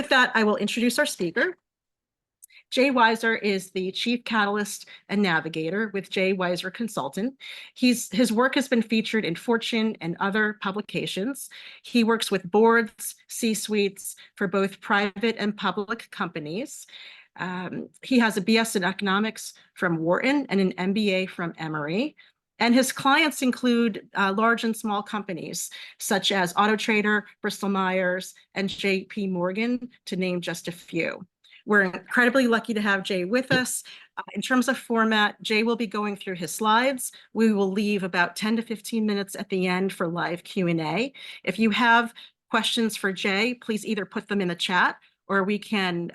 With that, I will introduce our speaker. Jay Weiser is the Chief Catalyst and Navigator with Jay Weiser Consultant. His work has been featured in Fortune and other publications. He works with boards, C-suites for both private and public companies. He has a BS in economics from Wharton and an MBA from Emory. And his clients include large and small companies, such as Auto Trader, Bristol Myers, and JP Morgan, to name just a few. We're incredibly lucky to have Jay with us. In terms of format, Jay will be going through his slides. We will leave about 10 to 15 minutes at the end for live Q&A. If you have questions for Jay, please either put them in the chat or we can,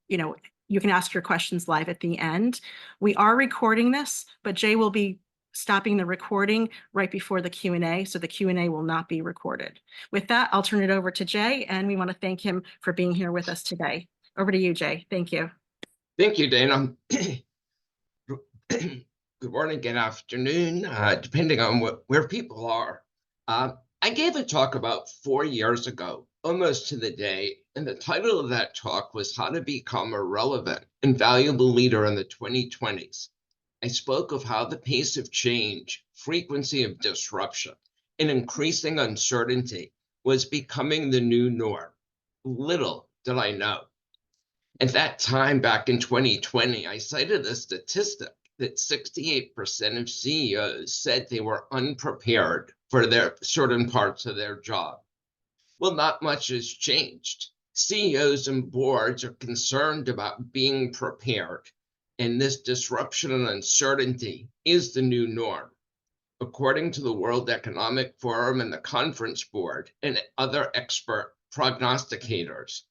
you can ask your questions live at the end. We are recording this, but Jay will be stopping the recording right before the Q&A, so the Q&A will not be recorded. With that, I'll turn it over to Jay, and we want to thank him for being here with us today. Over to you, Jay. Thank you. Thank you, Dana. Good morning, good afternoon, depending on where people are. I gave a talk about 4 years ago, almost to the day, and the title of that talk was How to Become a Relevant and Valuable Leader in the 2020s. I spoke of how the pace of change, frequency of disruption, and increasing uncertainty was becoming the new norm. Little did I know. At that time, back in 2020, I cited a statistic that 68% of CEOs said they were unprepared for their certain parts of their job. Well, not much has changed. CEOs and boards are concerned about being prepared, and this disruption and uncertainty is the new norm. According to the World Economic Forum and the Conference Board and other expert prognosticators,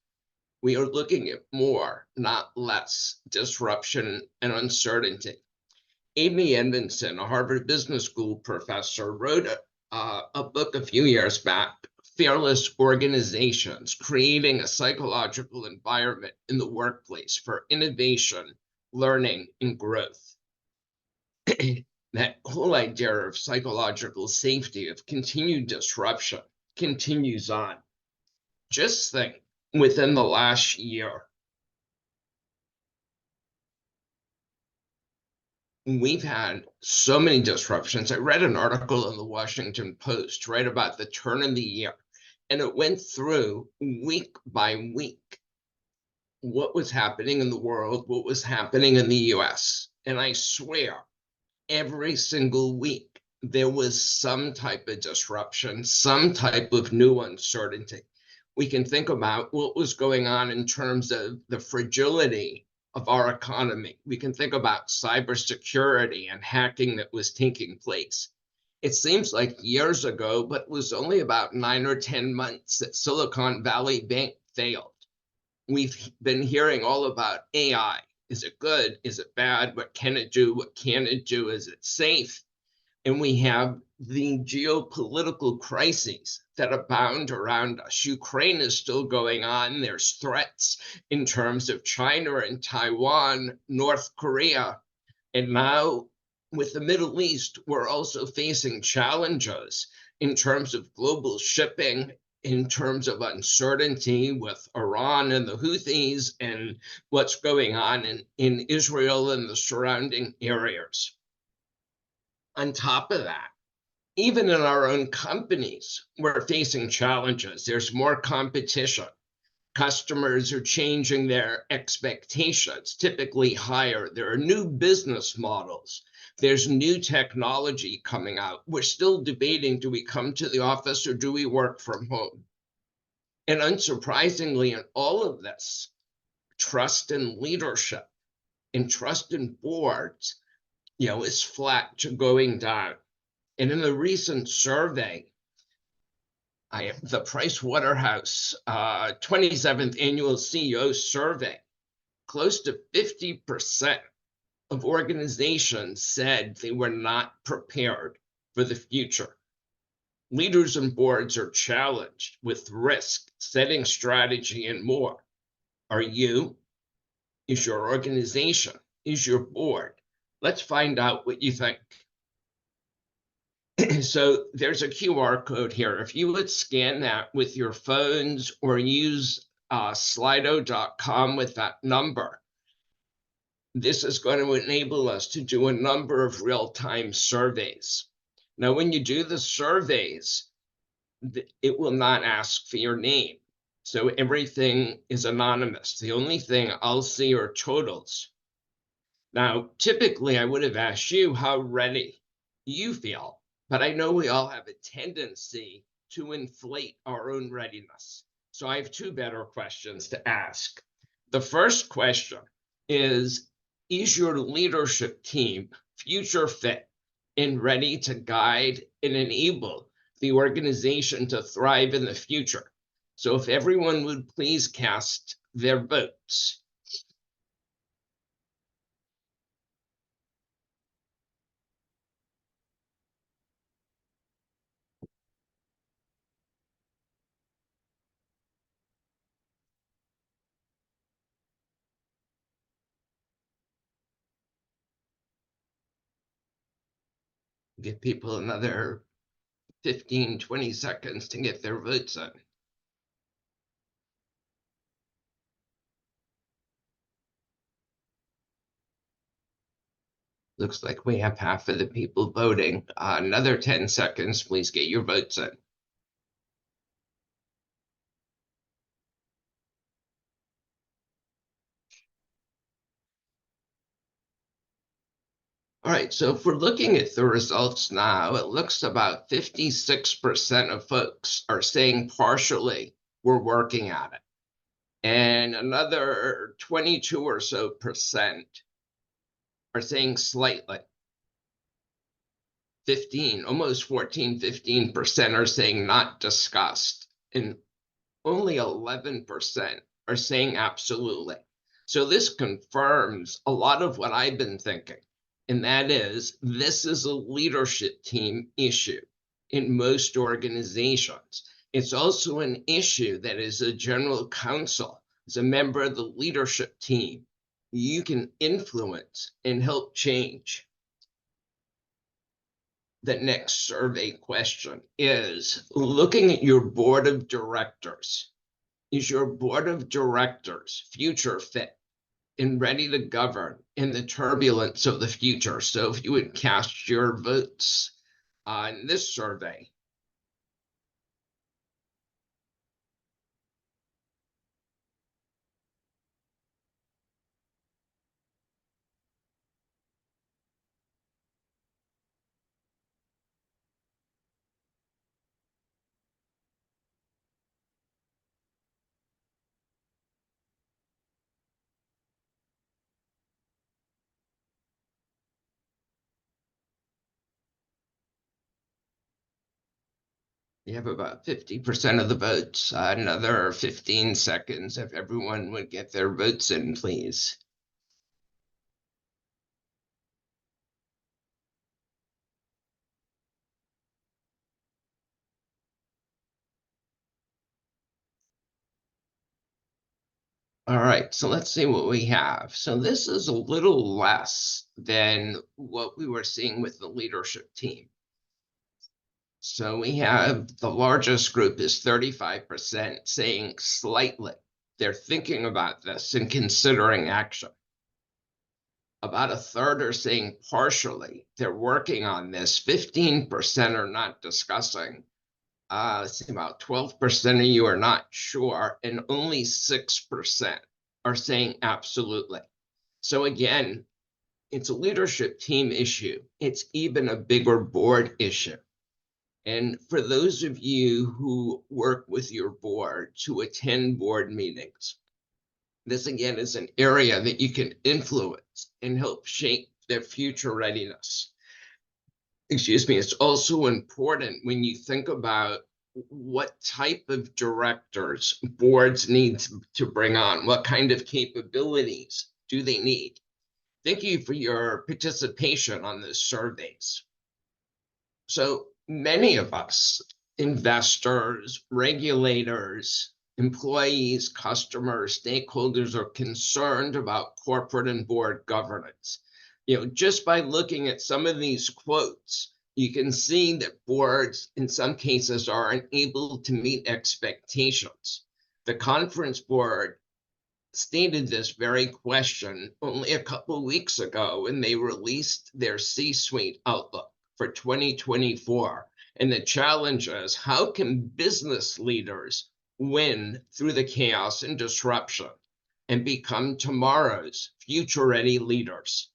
we are looking at more, not less, disruption and uncertainty. Amy Edmondson, a Harvard Business School professor, wrote a book a few years back, Fearless Organizations, Creating a Psychological Environment in the Workplace for Innovation, Learning, and Growth. That whole idea of psychological safety, of continued disruption, continues on. Just think, within the last year, we've had so many disruptions. I read an article in the Washington Post right about the turn of the year, and it went through week by week what was happening in the world, what was happening in the US. And I swear, every single week, there was some type of disruption, some type of new uncertainty. We can think about what was going on in terms of the fragility of our economy. We can think about cybersecurity and hacking that was taking place. It seems like years ago, but it was only about 9 or 10 months that Silicon Valley Bank failed. We've been hearing all about AI. Is it good? Is it bad? What can it do? What can it do? Is it safe? And we have the geopolitical crises that abound around us. Ukraine is still going on. There's threats in terms of China and Taiwan, North Korea. And now with the Middle East, we're also facing challenges in terms of global shipping, in terms of uncertainty with Iran and the Houthis and what's going on in Israel and the surrounding areas. On top of that, even in our own companies, we're facing challenges. There's more competition. Customers are changing their expectations, typically higher. There are new business models. There's new technology coming out. We're still debating, do we come to the office or do we work from home? And unsurprisingly, in all of this, trust in leadership and trust in boards, is flat to going down. And in a recent survey, the Price Waterhouse 27th annual CEO survey, close to 50% of organizations said they were not prepared for the future. Leaders and boards are challenged with risk, setting strategy, and more. Are you? Is your organization? Is your board? Let's find out what you think. So there's a QR code here. If you would scan that with your phones or use slido.com with that number. This is going to enable us to do a number of real-time surveys. Now, when you do the surveys, it will not ask for your name. So everything is anonymous. The only thing I'll see are totals. Now, typically, I would have asked you how ready you feel, but I know we all have a tendency to inflate our own readiness. So I have two better questions to ask. The first question is your leadership team future fit and ready to guide and enable the organization to thrive in the future? So if everyone would please cast their votes. Give people another 15, 20 seconds to get their votes in. Looks like we have half of the people voting. Another 10 seconds, please get your votes in. All right, so if we're looking at the results now, it looks about 56% of folks are saying partially we're working on it. And another 22 or so percent are saying slightly. 15, almost 14, 15% are saying not discussed. And only 11% are saying absolutely. So this confirms a lot of what I've been thinking. And that is, this is a leadership team issue in most organizations. It's also an issue that as a general counsel, as a member of the leadership team, you can influence and help change. The next survey question is looking at your board of directors. Is your board of directors future fit and ready to govern in the turbulence of the future? So if you would cast your votes on this survey. You have about 50% of the votes. Another 15 seconds if everyone would get their votes in, please. All right, so let's see what we have. So this is a little less than what we were seeing with the leadership team. So we have the largest group is 35% saying slightly. They're thinking about this and considering action. About a third are saying partially. They're working on this. 15% are not discussing. Let's see, about 12% of you are not sure, and only 6% are saying absolutely. So again, it's a leadership team issue. It's even a bigger board issue. And for those of you who work with your board to attend board meetings, this again is an area that you can influence and help shape their future readiness. Excuse me, it's also important when you think about what type of directors boards need to bring on, what kind of capabilities do they need? Thank you for your participation on the surveys. So many of us, investors, regulators, employees, customers, stakeholders are concerned about corporate and board governance. Just by looking at some of these quotes, you can see that boards in some cases are unable to meet expectations. The conference board stated this very question only a couple of weeks ago when they released their C-suite outlook for 2024. And the challenge is, how can business leaders win through the chaos and disruption and become tomorrow's future-ready leaders?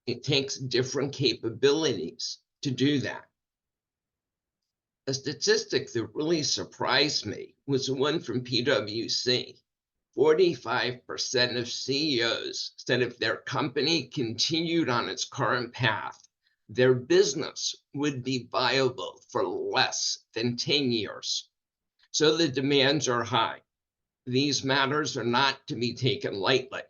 It takes different capabilities to do that. A statistic that really surprised me was the one from PwC. 45% of CEOs said if their company continued on its current path, their business would be viable for less than 10 years. So the demands are high. These matters are not to be taken lightly.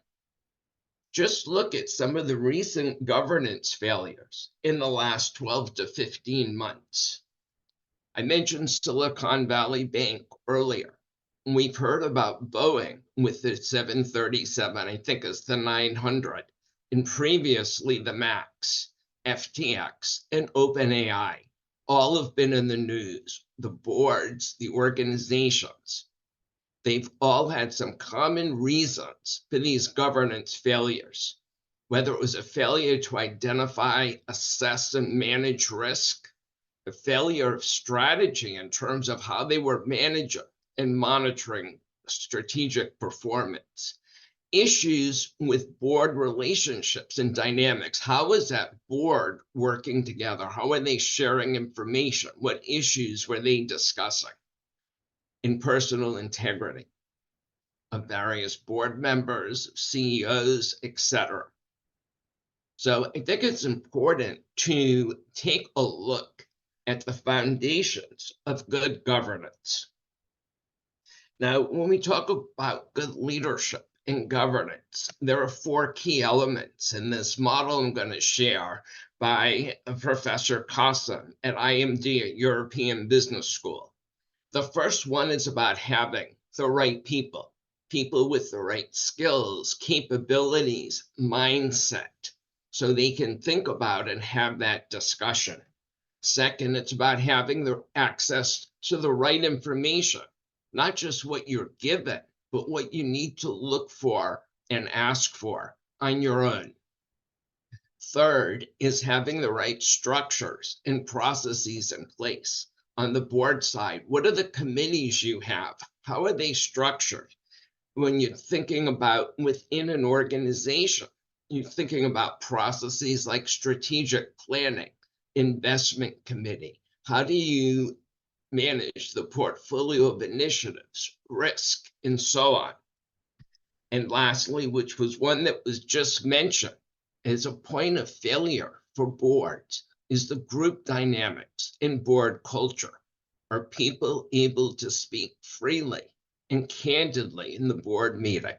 Just look at some of the recent governance failures in the last 12 to 15 months. I mentioned Silicon Valley Bank earlier. We've heard about Boeing with the 737, I think it's the 900, and previously the MAX, FTX, and OpenAI. All have been in the news, the boards, the organizations. They've all had some common reasons for these governance failures, whether it was a failure to identify, assess, and manage risk, a failure of strategy in terms of how they were managing and monitoring strategic performance, issues with board relationships and dynamics. How is that board working together? How are they sharing information? What issues were they discussing? In personal integrity of various board members, CEOs, etc. So I think it's important to take a look at the foundations of good governance. Now, when we talk about good leadership and governance, there are 4 key elements in this model I'm going to share by Professor Counsel at IMD at European Business School. The first one is about having the right people, people with the right skills, capabilities, mindset, so they can think about and have that discussion. Second, it's about having the access to the right information, not just what you're given, but what you need to look for and ask for on your own. Third is having the right structures and processes in place. On the board side, what are the committees you have? How are they structured? When you're thinking about within an organization, you're thinking about processes like strategic planning, investment committee. How do you manage the portfolio of initiatives, risk, and so on? And lastly, which was one that was just mentioned, as a point of failure for boards, is the group dynamics in board culture. Are people able to speak freely and candidly in the board meeting?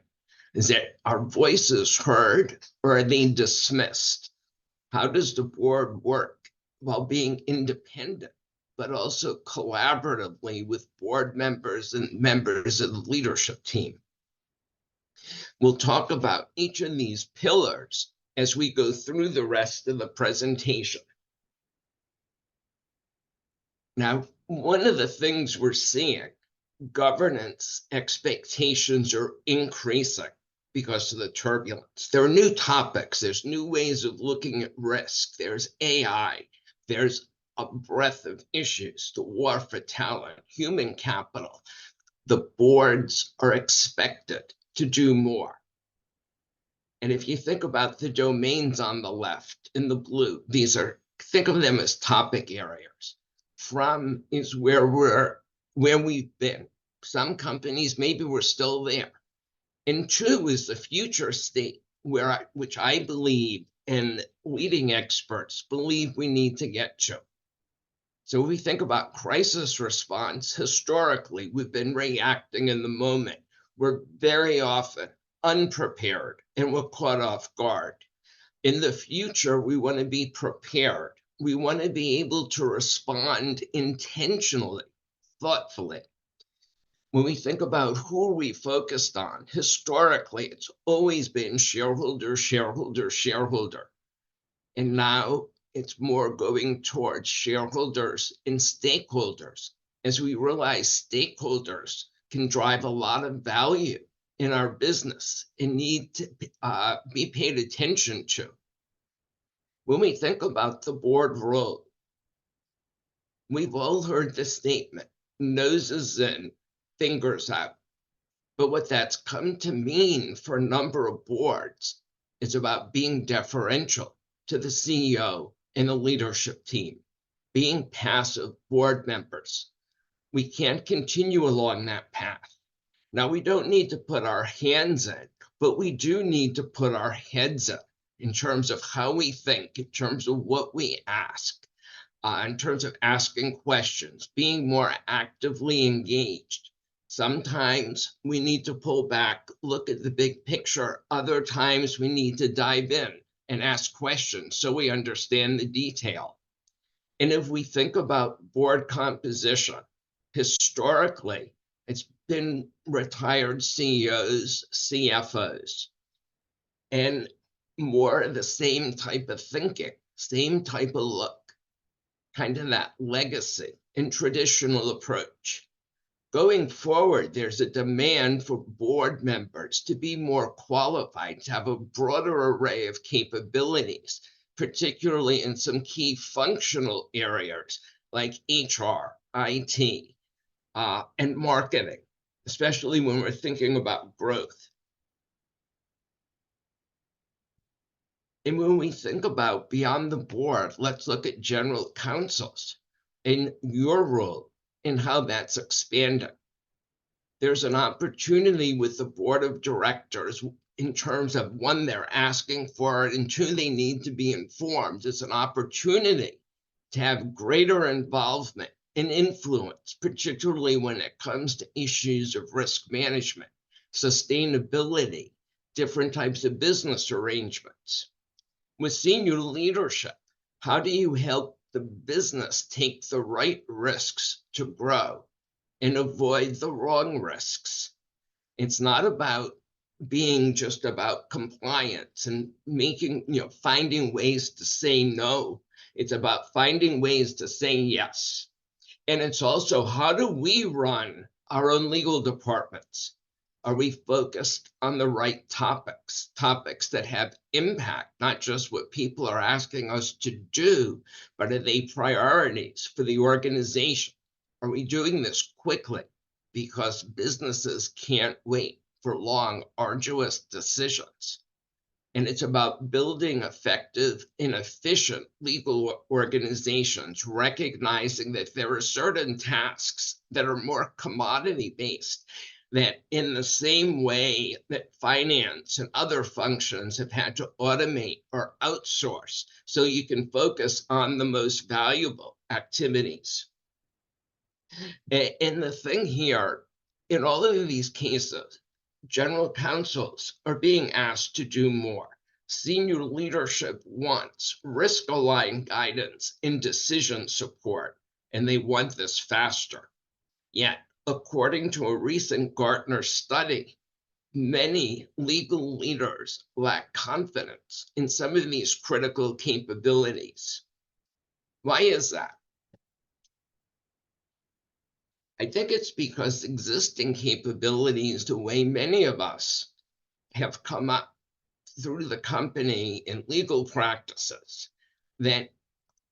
Is that our voices heard, or are they dismissed? How does the board work while being independent, but also collaboratively with board members and members of the leadership team? We'll talk about each of these pillars as we go through the rest of the presentation. Now, one of the things we're seeing, governance expectations are increasing because of the turbulence. There are new topics, there's new ways of looking at risk, there's AI, there's a breadth of issues, the war for talent, human capital. The boards are expected to do more. And if you think about the domains on the left in the blue, think of them as topic areas. From is where we've been. Some companies, maybe we're still there. And 2 is the future state, which I believe and leading experts believe we need to get to. So we think about crisis response. Historically, we've been reacting in the moment. We're very often unprepared and we're caught off guard. In the future, we want to be prepared. We want to be able to respond intentionally, thoughtfully. When we think about who are we focused on, historically, it's always been shareholder, shareholder, shareholder. And now it's more going towards shareholders and stakeholders, as we realize stakeholders can drive a lot of value in our business and need to be paid attention to. When we think about the board role, we've all heard the statement, noses in, fingers out. But what that's come to mean for a number of boards is about being deferential to the CEO and the leadership team, being passive board members. We can't continue along that path. Now, we don't need to put our hands in, but we do need to put our heads in terms of how we think, in terms of what we ask, in terms of asking questions, being more actively engaged. Sometimes we need to pull back, look at the big picture. Other times we need to dive in and ask questions so we understand the detail. And if we think about board composition, historically, it's been retired CEOs, CFOs, and more the same type of thinking, same type of look, kind of that legacy and traditional approach. Going forward, there's a demand for board members to be more qualified, to have a broader array of capabilities, particularly in some key functional areas like HR, IT, and marketing, especially when we're thinking about growth. And when we think about beyond the board, let's look at general counsels and your role and how that's expanding. There's an opportunity with the board of directors in terms of, one, they're asking for it, and two, they need to be informed. It's an opportunity to have greater involvement and influence, particularly when it comes to issues of risk management, sustainability, different types of business arrangements. With senior leadership, how do you help the business take the right risks to grow and avoid the wrong risks? It's not about being just about compliance and making, finding ways to say no. It's about finding ways to say yes. And it's also, how do we run our own legal departments? Are we focused on the right topics that have impact, not just what people are asking us to do, but are they priorities for the organization? Are we doing this quickly? Because businesses can't wait for long, arduous decisions. And it's about building effective and efficient legal organizations, recognizing that there are certain tasks that are more commodity-based, that in the same way that finance and other functions have had to automate or outsource, so you can focus on the most valuable activities. And the thing here, in all of these cases, general counsels are being asked to do more. Senior leadership wants risk-aligned guidance and decision support, and they want this faster. Yet, according to a recent Gartner study, many legal leaders lack confidence in some of these critical capabilities. Why is that? I think it's because existing capabilities, the way many of us have come up through the company in legal practices, that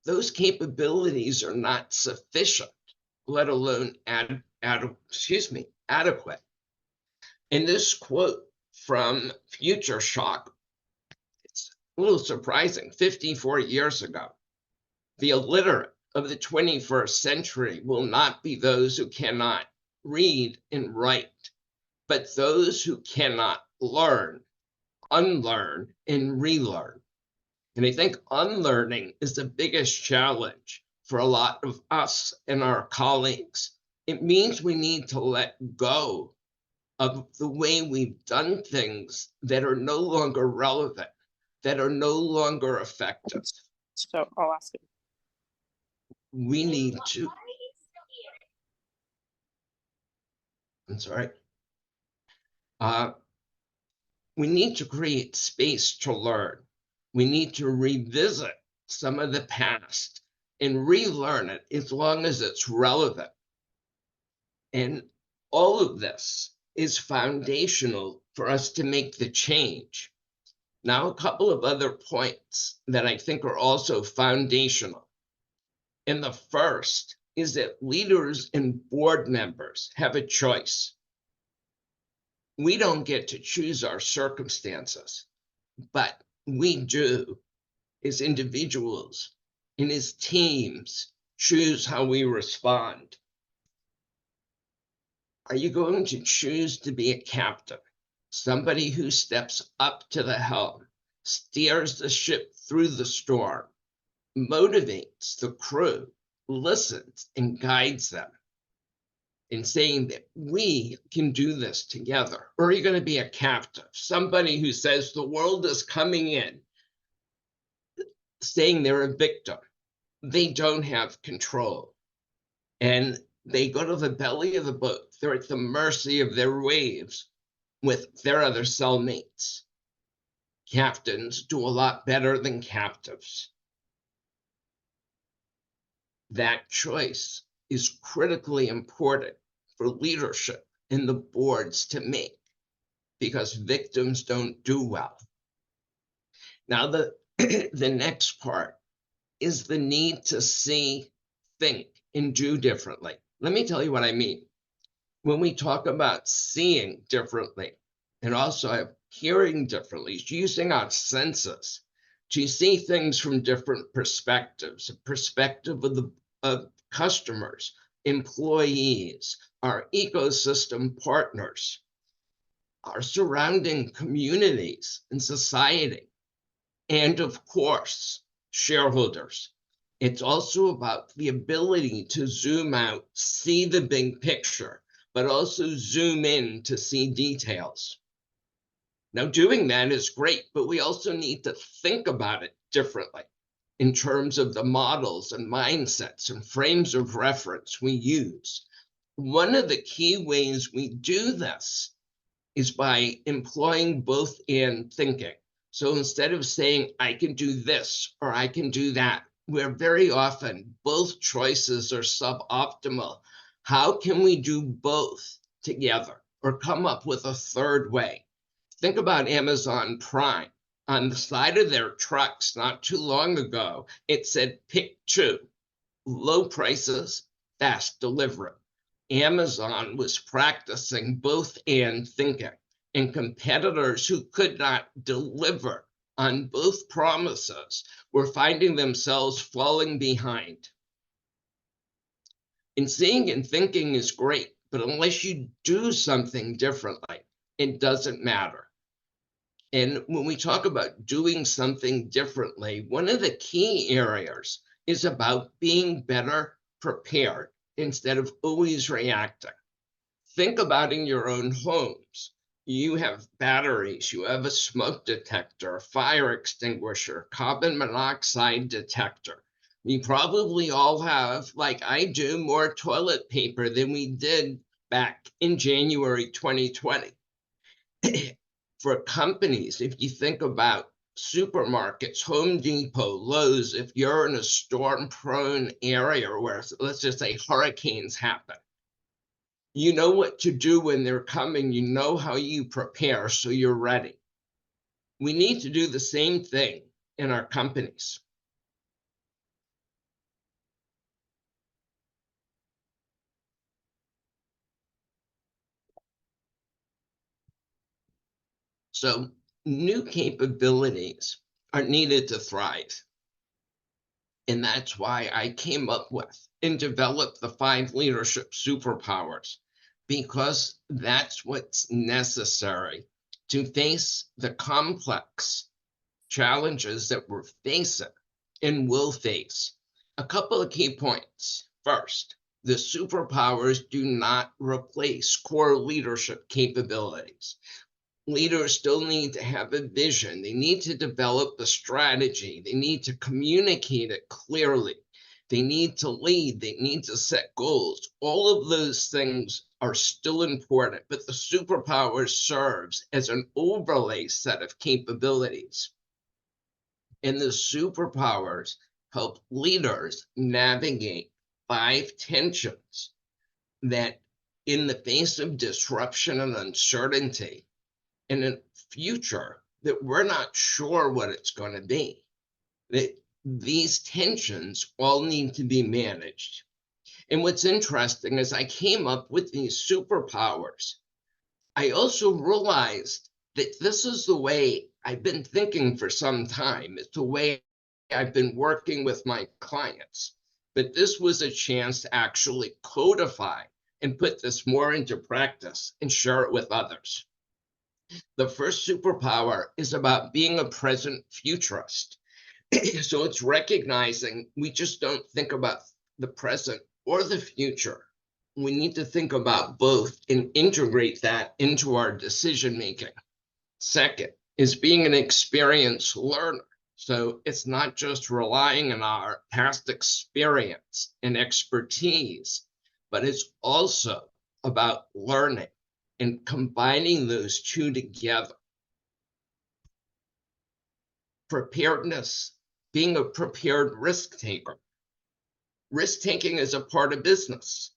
those capabilities are not sufficient, let alone adequate. In this quote from Future Shock, it's a little surprising, 54 years ago, the illiterate of the 21st century will not be those who cannot read and write, but those who cannot learn, unlearn, and relearn. And I think unlearning is the biggest challenge for a lot of us and our colleagues. It means we need to let go of the way we've done things that are no longer relevant, that are no longer effective. So I'll ask you. We need to, we need to create space to learn. We need to revisit some of the past and relearn it as long as it's relevant. And All of this is foundational for us to make the change. Now, a couple of other points that I think are also foundational. And the first is that leaders and board members have a choice. We don't get to choose our circumstances, but we do, as individuals and as teams, choose how we respond. Are you going to choose to be a captain, somebody who steps up to the helm, steers the ship through the storm, motivates the crew, listens and guides them, in saying that we can do this together? Or are you going to be a captive, somebody who says the world is coming in, saying they're a victim, they don't have control, and they go to the belly of the boat, they're at the mercy of their waves with their other cellmates? Captains do a lot better than captives. That choice is critically important for leadership and the boards to make, because victims don't do well. Now, the next part is the need to see, think, and do differently. Let me tell you what I mean. When we talk about seeing differently and also hearing differently, it's using our senses to see things from different perspectives, a perspective of customers, employees, our ecosystem partners, our surrounding communities and society, and of course, shareholders. It's also about the ability to zoom out, see the big picture, but also zoom in to see details. Now, doing that is great, but we also need to think about it differently in terms of the models and mindsets and frames of reference we use. One of the key ways we do this is by employing both and thinking. So instead of saying, I can do this or I can do that, where very often both choices are suboptimal, how can we do both together or come up with a third way? Think about Amazon Prime. On the side of their trucks not too long ago, it said, pick two, low prices, fast delivery. Amazon was practicing both and thinking, and competitors who could not deliver on both promises were finding themselves falling behind. And seeing and thinking is great, but unless you do something differently, it doesn't matter. And when we talk about doing something differently, one of the key areas is about being better prepared instead of always reacting. Think about in your own homes. You have batteries, you have a smoke detector, a fire extinguisher, carbon monoxide detector. We probably all have, like I do, more toilet paper than we did back in January 2020. For companies, if you think about supermarkets, Home Depot, Lowe's, if you're in a storm-prone area where, let's just say, hurricanes happen, you know what to do when they're coming. You know how you prepare, so you're ready. We need to do the same thing in our companies. So new capabilities are needed to thrive. And that's why I came up with and developed the 5 leadership superpowers, because that's what's necessary to face the complex challenges that we're facing and will face. A couple of key points. First, the superpowers do not replace core leadership capabilities. Leaders still need to have a vision. They need to develop a strategy. They need to communicate it clearly. They need to lead. They need to set goals. All of those things are still important, but the superpowers serves as an overlay set of capabilities. And the superpowers help leaders navigate 5 tensions that in the face of disruption and uncertainty in a future that we're not sure what it's going to be. That these tensions all need to be managed. And what's interesting is I came up with these superpowers. I also realized that this is the way I've been thinking for some time. It's the way I've been working with my clients. But this was a chance to actually codify and put this more into practice and share it with others. The first superpower is about being a present futurist. So it's recognizing we just don't think about the present or the future. We need to think about both and integrate that into our decision making. Second is being an experienced learner. So it's not just relying on our past experience and expertise, but it's also about learning and combining those two together. Preparedness, being a prepared risk taker. Risk taking is a part of business.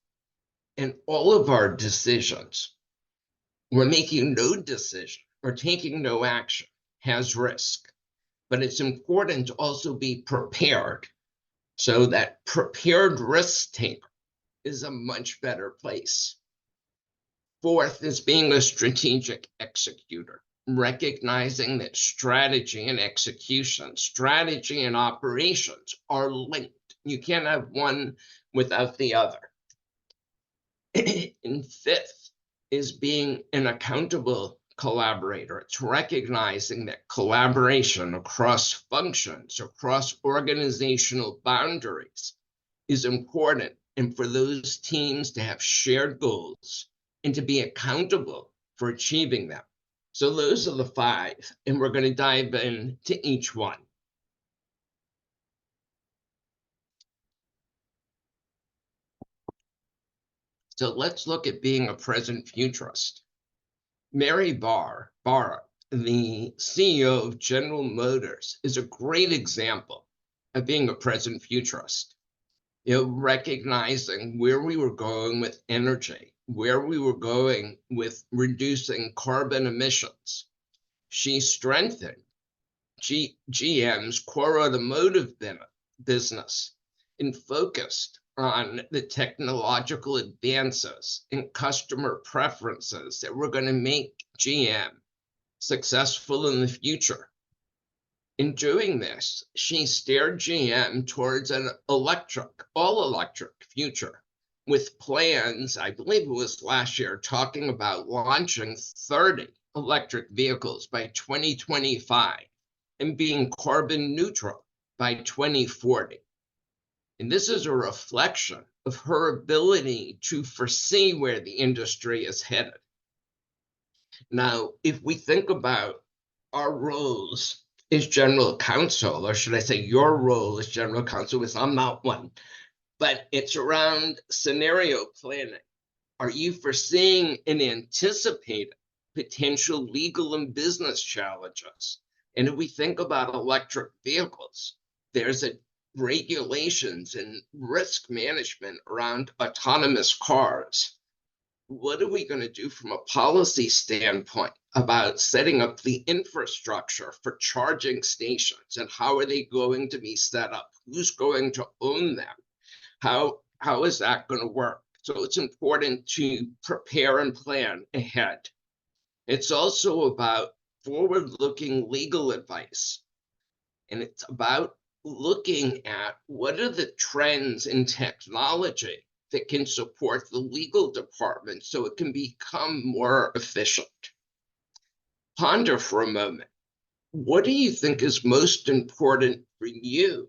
In all of our decisions, we're making no decision or taking no action has risk. But it's important to also be prepared. So that prepared risk taker is a much better place. Fourth is being a strategic executor, recognizing that strategy and execution, strategy and operations are linked. You can't have one without the other. And fifth is being an accountable collaborator. It's recognizing that collaboration across functions, across organizational boundaries is important, and for those teams to have shared goals and to be accountable for achieving them. So those are the five, and we're going to dive into each one. So let's look at being a present futurist. Mary Barra, the CEO of General Motors, is a great example of being a present futurist. Recognizing where we were going with energy, where we were going with reducing carbon emissions. She strengthened GM's core automotive business and focused on the technological advances and customer preferences that were going to make GM successful in the future. In doing this, she steered GM towards an all-electric future with plans, I believe it was last year, talking about launching 30 electric vehicles by 2025 and being carbon neutral by 2040. And this is a reflection of her ability to foresee where the industry is headed. Now, if we think about our roles as general counsel, or should I say your role as general counsel, because I'm not one, but it's around scenario planning. Are you foreseeing and anticipating potential legal and business challenges? And if we think about electric vehicles, there's regulations and risk management around autonomous cars. What are we going to do from a policy standpoint about setting up the infrastructure for charging stations, and how are they going to be set up? Who's going to own them? How is that going to work? So it's important to prepare and plan ahead. It's also about forward-looking legal advice, and it's about looking at what are the trends in technology that can support the legal department so it can become more efficient. Ponder for a moment. What do you think is most important for you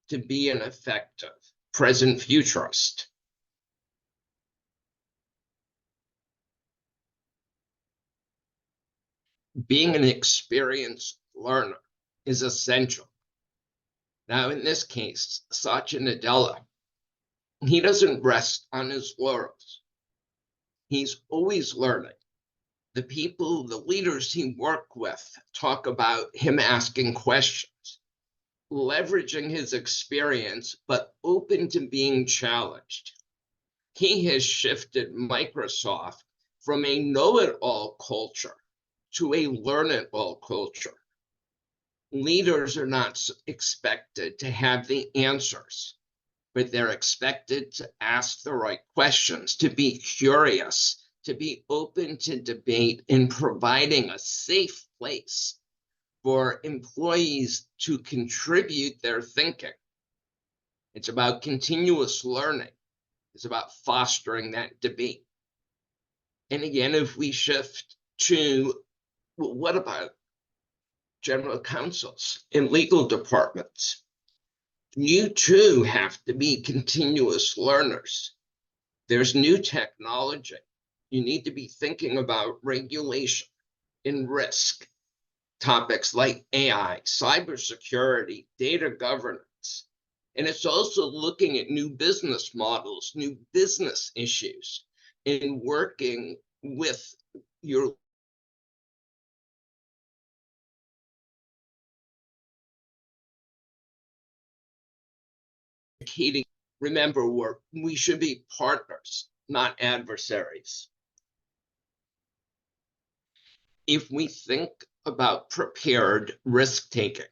to be an effective present futurist? Being an experienced learner is essential. Now, in this case, Satya Nadella, he doesn't rest on his laurels. He's always learning. The people, the leaders he worked with talk about him asking questions, leveraging his experience, but open to being challenged. He has shifted Microsoft from a know-it-all culture to a learn-it-all culture. Leaders are not expected to have the answers, but they're expected to ask the right questions, to be curious, to be open to debate, and providing a safe place for employees to contribute their thinking. It's about continuous learning. It's about fostering that debate. And again, if we shift to, well, what about general counsels and legal departments? You too have to be continuous learners. There's new technology. You need to be thinking about regulation and risk, topics like AI, cybersecurity, data governance. And it's also looking at new business models, new business issues, and working with your remember, we should be partners, not adversaries. If we think about prepared risk-taking,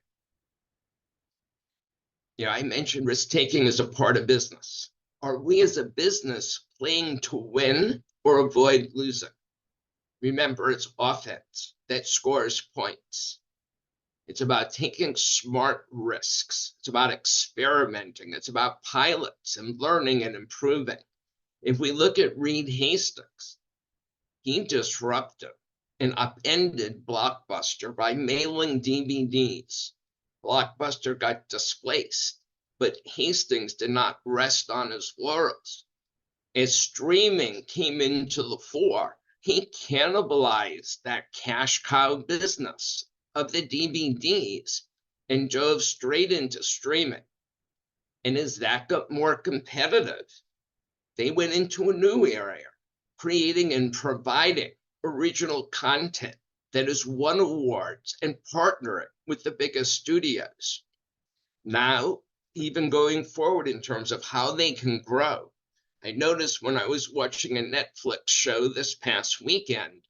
I mentioned risk-taking is a part of business. Are we as a business playing to win or avoid losing? Remember, it's offense that scores points. It's about taking smart risks. It's about experimenting. It's about pilots and learning and improving. If we look at Reed Hastings, he disrupted and upended Blockbuster by mailing DVDs. Blockbuster got displaced, but Hastings did not rest on his laurels. As streaming came into the fore, he cannibalized that cash cow business of the DVDs and dove straight into streaming. And as that got more competitive, they went into a new area, creating and providing original content that has won awards and partnering with the biggest studios. Now, even going forward in terms of how they can grow, I noticed when I was watching a Netflix show this past weekend,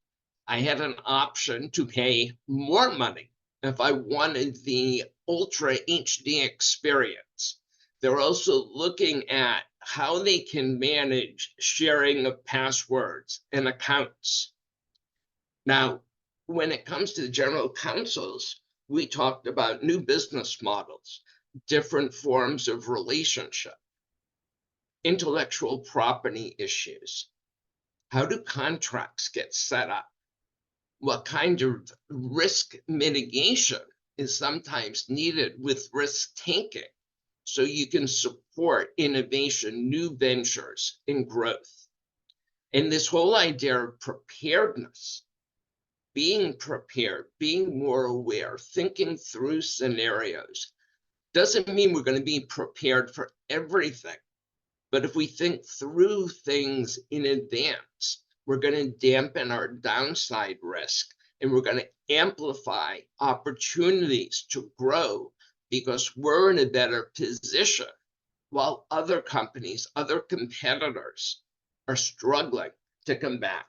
I had an option to pay more money if I wanted the Ultra HD experience. They're also looking at how they can manage sharing of passwords and accounts. Now, when it comes to the general counsels, we talked about new business models, different forms of relationship, intellectual property issues. How do contracts get set up? What kind of risk mitigation is sometimes needed with risk taking so you can support innovation, new ventures, and growth? And this whole idea of preparedness, being prepared, being more aware, thinking through scenarios, doesn't mean we're going to be prepared for everything. But if we think through things in advance, we're going to dampen our downside risk, and we're going to amplify opportunities to grow because we're in a better position while other companies, other competitors are struggling to come back.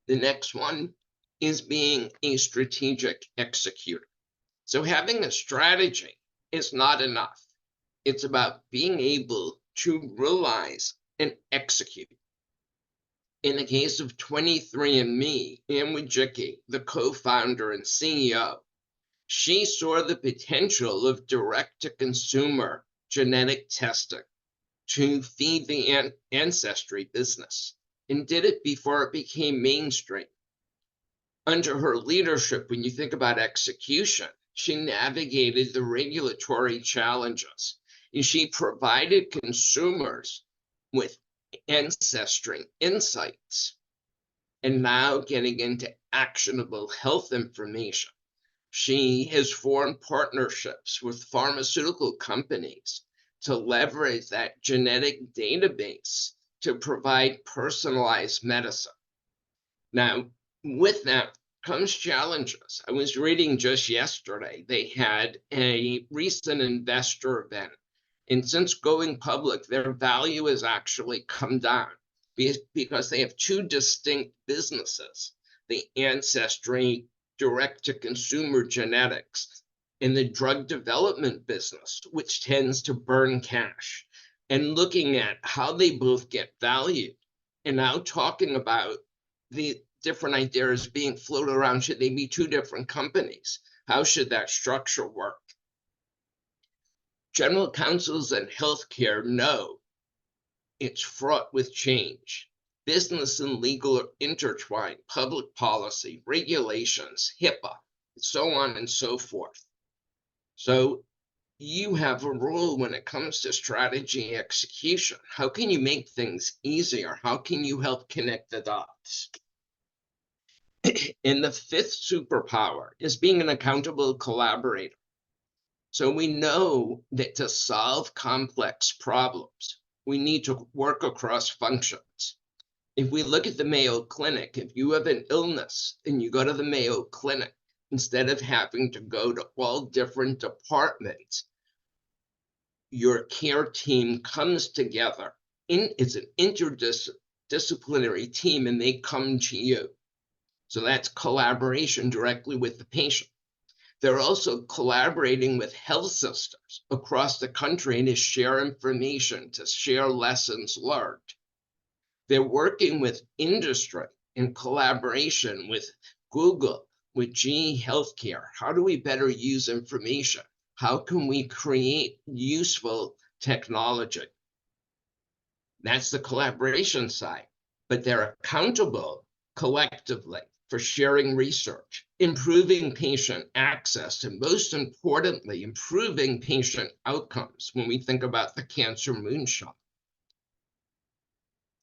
The next one is being a strategic executor. So having a strategy is not enough. It's about being able to realize and execute. In the case of 23andMe, Ann Wojcicki, the co-founder and CEO, she saw the potential of direct-to-consumer genetic testing to feed the ancestry business, and did it before it became mainstream. Under her leadership, when you think about execution, she navigated the regulatory challenges, and she provided consumers with ancestry insights. And now getting into actionable health information, she has formed partnerships with pharmaceutical companies to leverage that genetic database to provide personalized medicine. Now, with that, comes challenges. I was reading just yesterday, they had a recent investor event. And since going public, their value has actually come down because they have two distinct businesses, the ancestry direct-to-consumer genetics and the drug development business, which tends to burn cash. And looking at how they both get valued, and now talking about the different ideas being floated around. Should they be two different companies? How should that structure work? General counsels and healthcare know it's fraught with change. Business and legal are intertwined, public policy, regulations, HIPAA, so on and so forth. So you have a role when it comes to strategy execution. How can you make things easier? How can you help connect the dots? And the fifth superpower is being an accountable collaborator. So we know that to solve complex problems, we need to work across functions. If we look at the Mayo Clinic, if you have an illness and you go to the Mayo Clinic, instead of having to go to all different departments, your care team comes together. It's an interdisciplinary team and they come to you. So that's collaboration directly with the patient. They're also collaborating with health systems across the country to share information, to share lessons learned. They're working with industry in collaboration with Google, with GE Healthcare. How do we better use information? How can we create useful technology? That's the collaboration side, but they're accountable collectively for sharing research, improving patient access, and most importantly, improving patient outcomes when we think about the cancer moonshot.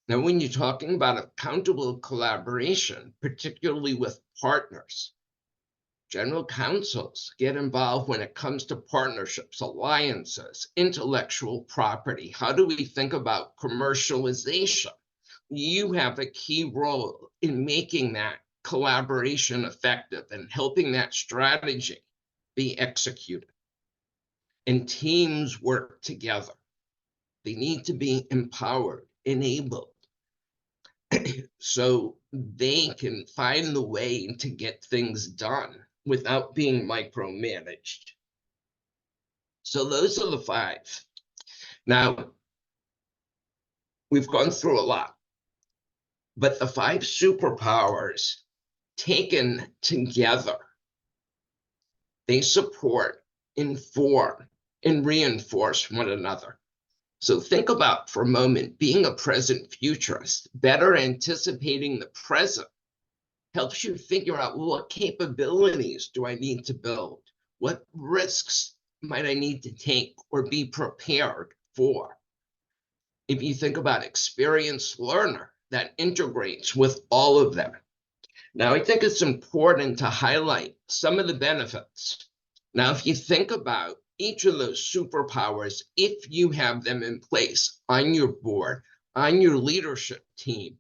Now, when you're talking about accountable collaboration, particularly with partners, general counsels get involved when it comes to partnerships, alliances, intellectual property. How do we think about commercialization? You have a key role in making that collaboration effective and helping that strategy be executed. And teams work together. They need to be empowered, enabled, so they can find the way to get things done without being micromanaged. So those are the five. Now, we've gone through a lot, but the five superpowers taken together, they support, inform, and reinforce one another. So think about for a moment, being a present futurist, better anticipating the present helps you figure out, well, what capabilities do I need to build? What risks might I need to take or be prepared for? If you think about experienced learner, that integrates with all of them. Now, I think it's important to highlight some of the benefits. Now, if you think about each of those superpowers, if you have them in place on your board, on your leadership team,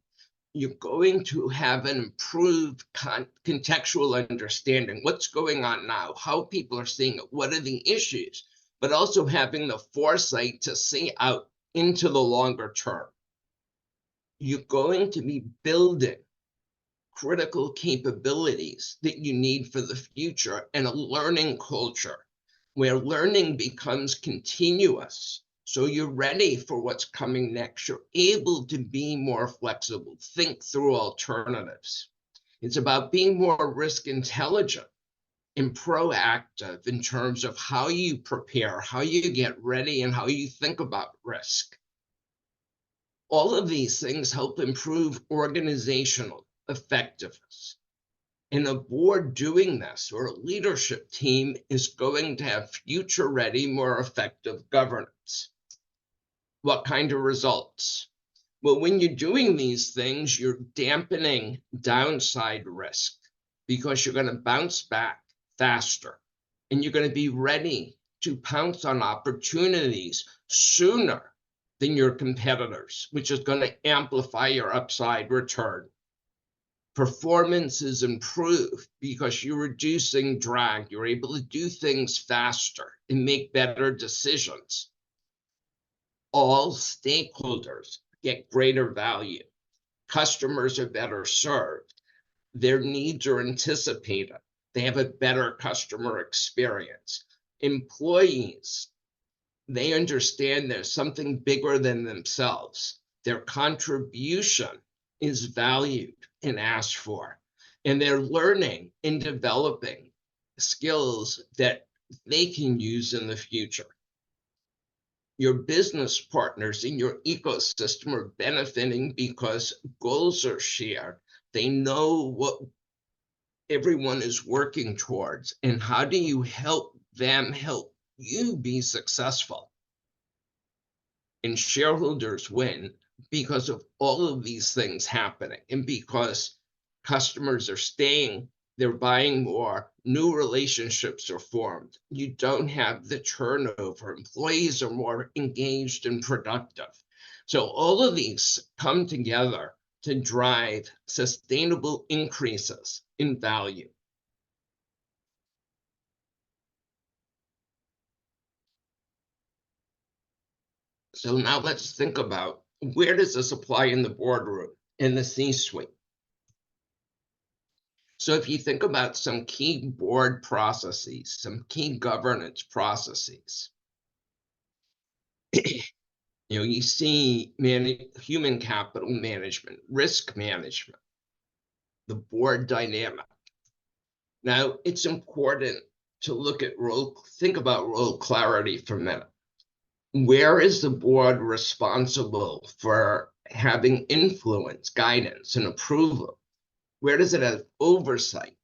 you're going to have an improved contextual understanding. What's going on now, how people are seeing it, what are the issues, but also having the foresight to see out into the longer term. You're going to be building critical capabilities that you need for the future and a learning culture where learning becomes continuous. So you're ready for what's coming next. You're able to be more flexible, think through alternatives. It's about being more risk intelligent and proactive in terms of how you prepare, how you get ready, and how you think about risk. All of these things help improve organizational effectiveness. And a board doing this or a leadership team is going to have future-ready, more effective governance. What kind of results? Well, when you're doing these things, you're dampening downside risk because you're going to bounce back faster and you're going to be ready to pounce on opportunities sooner than your competitors, which is going to amplify your upside return. Performance is improved because you're reducing drag. You're able to do things faster and make better decisions. All stakeholders get greater value. Customers are better served. Their needs are anticipated. They have a better customer experience. Employees, they understand there's something bigger than themselves. Their contribution is valued and asked for, and they're learning and developing skills that they can use in the future. Your business partners in your ecosystem are benefiting because goals are shared. They know what everyone is working towards, and how do you help them help you be successful? And shareholders win because of all of these things happening, and because customers are staying, they're buying more, new relationships are formed. You don't have the turnover. Employees are more engaged and productive. So all of these come together to drive sustainable increases in value. So now let's think about, where does this apply in the boardroom, in the C-suite? So if you think about some key board processes, some key governance processes, you see human capital management, risk management, the board dynamic. Now, it's important to look at think about role clarity for a minute. Where is the board responsible for having influence, guidance, and approval? Where does it have oversight?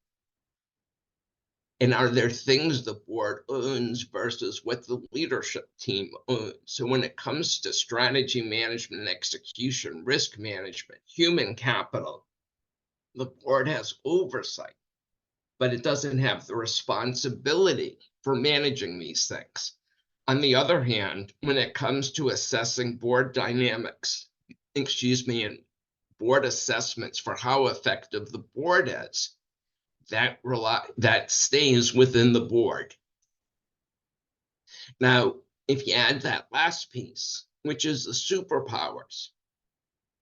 And are there things the board owns versus what the leadership team owns? So when it comes to strategy management and execution, risk management, human capital, the board has oversight, but it doesn't have the responsibility for managing these things. On the other hand, when it comes to assessing board dynamics, and board assessments for how effective the board is, that stays within the board. Now, if you add that last piece, which is the superpowers,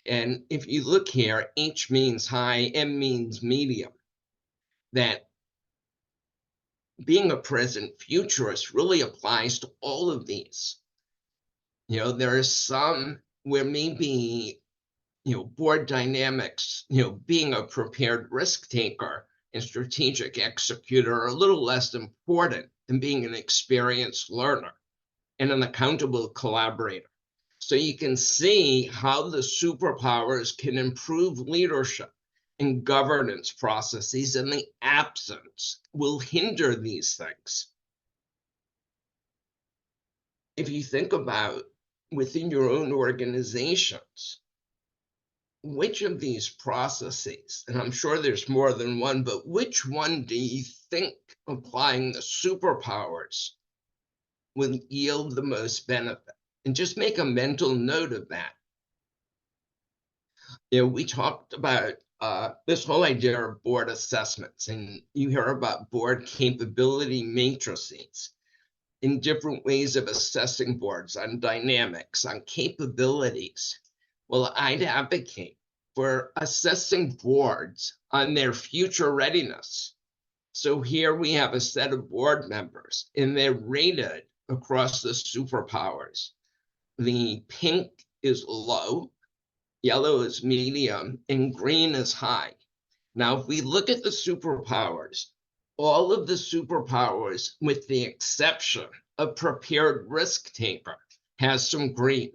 and if you look here, H means high, M means medium, that being a present futurist really applies to all of these. There are some where maybe, board dynamics, being a prepared risk taker and strategic executor are a little less important than being an experienced learner and an accountable collaborator. So you can see how the superpowers can improve leadership and governance processes, and the absence will hinder these things. If you think about within your own organizations, which of these processes, and I'm sure there's more than one, but which one do you think applying the superpowers will yield the most benefit? And just make a mental note of that. We talked about this whole idea of board assessments, and you hear about board capability matrices in different ways of assessing boards, on dynamics, on capabilities. Well, I'd advocate for assessing boards on their future readiness. So here we have a set of board members, and they're rated across the superpowers. The pink is low, yellow is medium, and green is high. Now, if we look at the superpowers, all of the superpowers, with the exception of prepared risk taker, has some green.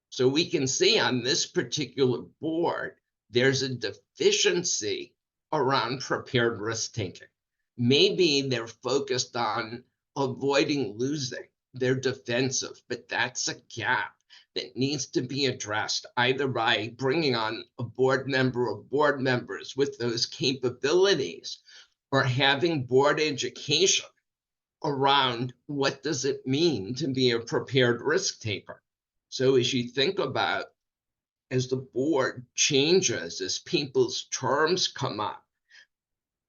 So we can see on this particular board, there's a deficiency around prepared risk taking. Maybe they're focused on avoiding losing. They're defensive, but that's a gap that needs to be addressed, either by bringing on a board member or board members with those capabilities, or having board education around what does it mean to be a prepared risk taker. So as you think about as the board changes, as people's terms come up,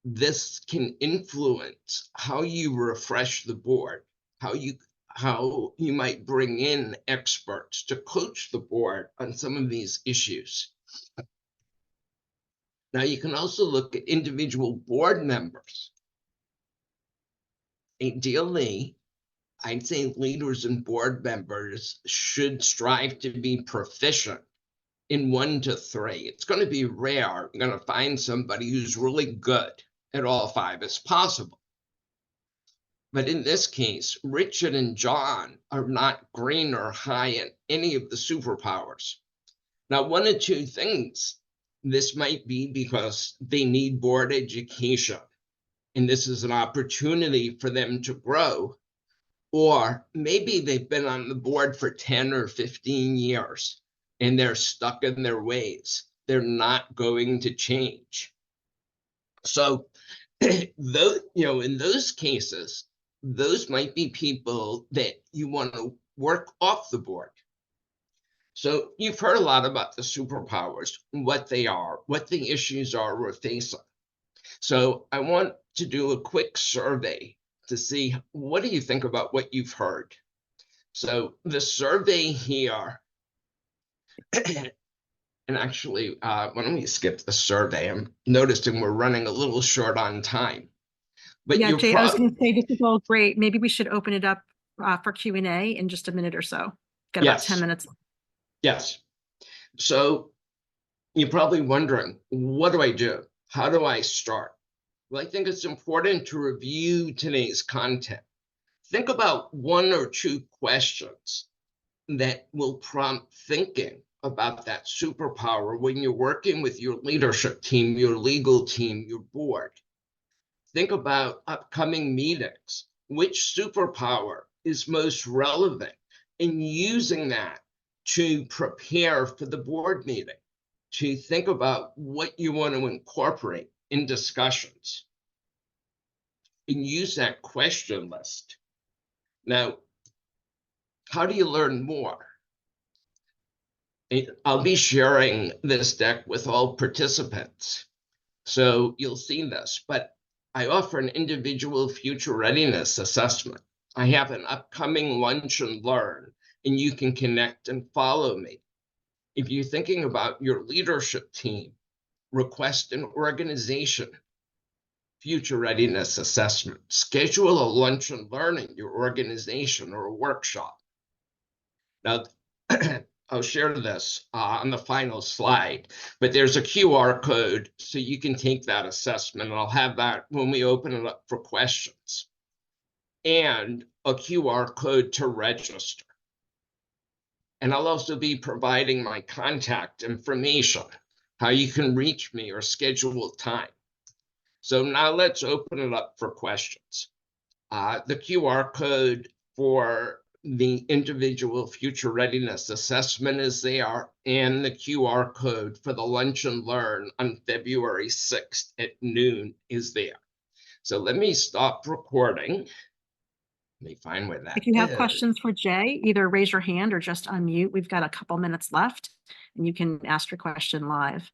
this can influence how you refresh the board, how you might bring in experts to coach the board on some of these issues. Now, you can also look at individual board members. Ideally, I'd say leaders and board members should strive to be proficient in 1 to 3. It's going to be rare. You're going to find somebody who's really good at all 5 as possible. But in this case, Richard and John are not green or high in any of the superpowers. Now, 1 or 2 things, this might be because they need board education, and this is an opportunity for them to grow. Or maybe they've been on the board for 10 or 15 years and they're stuck in their ways. They're not going to change. So, though, in those cases, those might be people that you want to work off the board. So you've heard a lot about the superpowers, what they are, what the issues are we're facing. So I want to do a quick survey to see, what do you think about what you've heard? So the survey here, and actually, why don't we skip the survey? I'm noticing we're running a little short on time. But Yeah, Jay, I was going to say, this is all great. Maybe we should open it up for Q&A in just a minute or so. Got about 10 minutes. Yes. So you're probably wondering, what do I do? How do I start? Well, I think it's important to review today's content. Think about 1 or 2 questions that will prompt thinking about that superpower when you're working with your leadership team, your legal team, your board. Think about upcoming meetings. Which superpower is most relevant? And using that to prepare for the board meeting, to think about what you want to incorporate in discussions, and use that question list. Now, how do you learn more? I'll be sharing this deck with all participants, so you'll see this, but I offer an individual future readiness assessment. I have an upcoming lunch and learn, and you can connect and follow me. If you're thinking about your leadership team, request an organization future readiness assessment. Schedule a lunch and learn in your organization or a workshop. Now, I'll share this on the final slide, but there's a QR code so you can take that assessment. And I'll have that when we open it up for questions, and a QR code to register. And I'll also be providing my contact information, how you can reach me or schedule time. So now let's open it up for questions. The QR code for the individual future readiness assessment is there, and the QR code for the lunch and learn on February 6th at noon is there. So let me stop recording. Let me find where that is. If you have questions for Jay, either raise your hand or just unmute. We've got a couple minutes left, and you can ask your question live.